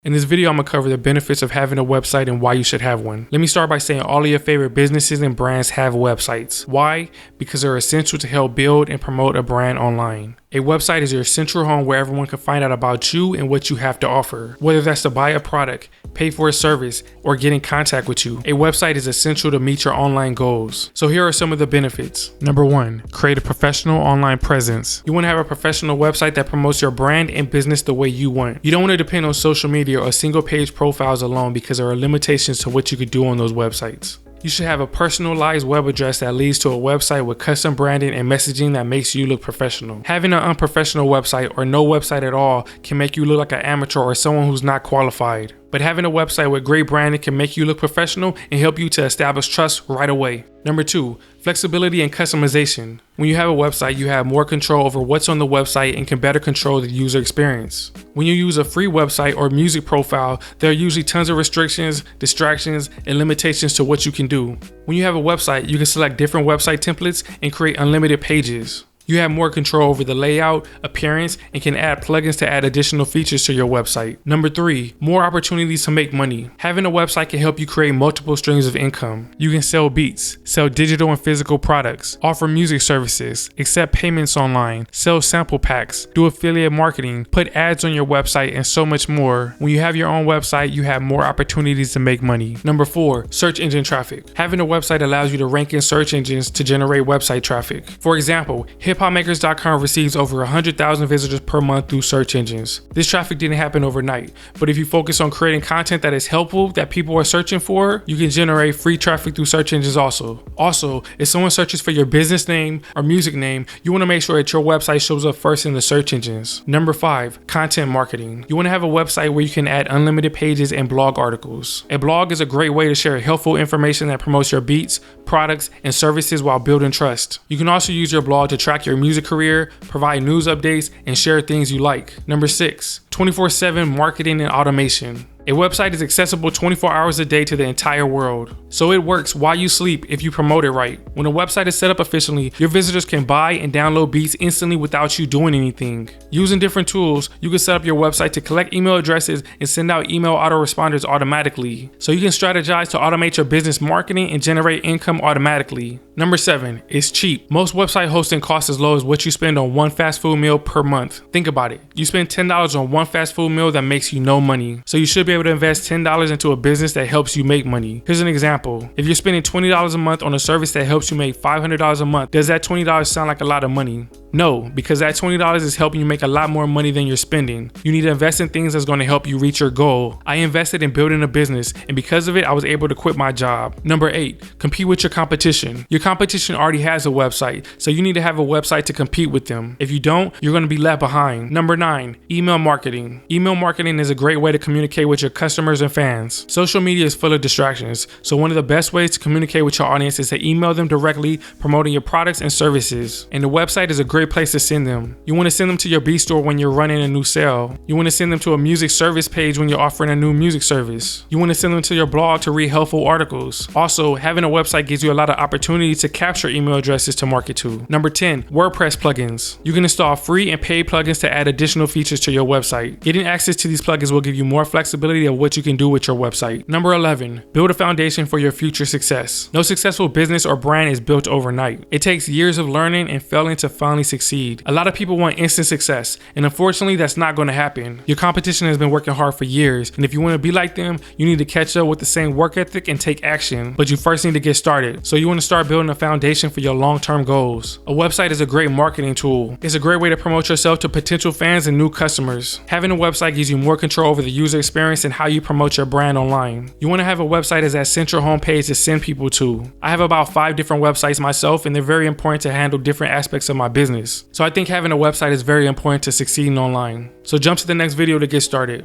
In this video, I'm going to cover the benefits of having a website and why you should have one. Let me start by saying all of your favorite businesses and brands have websites. Why? Because they're essential to help build and promote a brand online. A website is your central home where everyone can find out about you and what you have to offer. Whether that's to buy a product, pay for a service, or get in contact with you, a website is essential to meet your online goals. So here are some of the benefits. Number 1, create a professional online presence. You want to have a professional website that promotes your brand and business the way you want. You don't want to depend on social media or single page profiles alone because there are limitations to what you could do on those websites. You should have a personalized web address that leads to a website with custom branding and messaging that makes you look professional. Having an unprofessional website or no website at all can make you look like an amateur or someone who's not qualified. But having a website with great branding can make you look professional and help you to establish trust right away. Number 2, flexibility and customization. When you have a website, you have more control over what's on the website and can better control the user experience. When you use a free website or music profile, there are usually tons of restrictions, distractions, and limitations to what you can do. When you have a website, you can select different website templates and create unlimited pages. You have more control over the layout, appearance, and can add plugins to add additional features to your website. Number 3, more opportunities to make money. Having a website can help you create multiple streams of income. You can sell beats, sell digital and physical products, offer music services, accept payments online, sell sample packs, do affiliate marketing, put ads on your website, and so much more. When you have your own website, you have more opportunities to make money. Number 4, search engine traffic. Having a website allows you to rank in search engines to generate website traffic. For example, hiphopmakers.com receives over 100,000 visitors per month through search engines. This traffic didn't happen overnight, but if you focus on creating content that is helpful, that people are searching for, you can generate free traffic through search engines also. Also, if someone searches for your business name or music name, you want to make sure that your website shows up first in the search engines. Number 5, content marketing. You want to have a website where you can add unlimited pages and blog articles. A blog is a great way to share helpful information that promotes your beats, products, and services while building trust. You can also use your blog to track your music career, provide news updates, and share things you like. Number 6, 24/7 marketing and automation. A website is accessible 24 hours a day to the entire world. So it works while you sleep if you promote it right. When a website is set up efficiently, your visitors can buy and download beats instantly without you doing anything. Using different tools, you can set up your website to collect email addresses and send out email autoresponders automatically. So you can strategize to automate your business marketing and generate income automatically. Number 7, it's cheap. Most website hosting costs as low as what you spend on one fast food meal per month. Think about it. You spend $10 on one fast food meal that makes you no money. So you should be able to invest $10 into a business that helps you make money. Here's an example. If you're spending $20 a month on a service that helps you make $500 a month, does that $20 sound like a lot of money? No, because that $20 is helping you make a lot more money than you're spending. You need to invest in things that's going to help you reach your goal. I invested in building a business, and because of it, I was able to quit my job. Number 8, compete with your competition. Your competition already has a website, so you need to have a website to compete with them. If you don't, you're going to be left behind. Number 9, email marketing. Email marketing is a great way to communicate with your customers and fans. Social media is full of distractions, so one of the best ways to communicate with your audience is to email them directly, promoting your products and services. And the website is a great place to send them. You want to send them to your B store when you're running a new sale. You want to send them to a music service page when you're offering a new music service. You want to send them to your blog to read helpful articles. Also, having a website gives you a lot of opportunities to capture email addresses to market to. Number 10, WordPress plugins. You can install free and paid plugins to add additional features to your website. Getting access to these plugins will give you more flexibility of what you can do with your website. Number 11, build a foundation for your future success. No successful business or brand is built overnight. It takes years of learning and failing to finally succeed. A lot of people want instant success, and unfortunately that's not going to happen. Your competition has been working hard for years, and if you want to be like them, you need to catch up with the same work ethic and take action. But you first need to get started. So you want to start building a foundation for your long-term goals. A website is a great marketing tool. It's a great way to promote yourself to potential fans and new customers. Having a website gives you more control over the user experience and how you promote your brand online. You want to have a website as that central homepage to send people to. I have about 5 different websites myself, and they're very important to handle different aspects of my business. So I think having a website is very important to succeeding online. So jump to the next video to get started.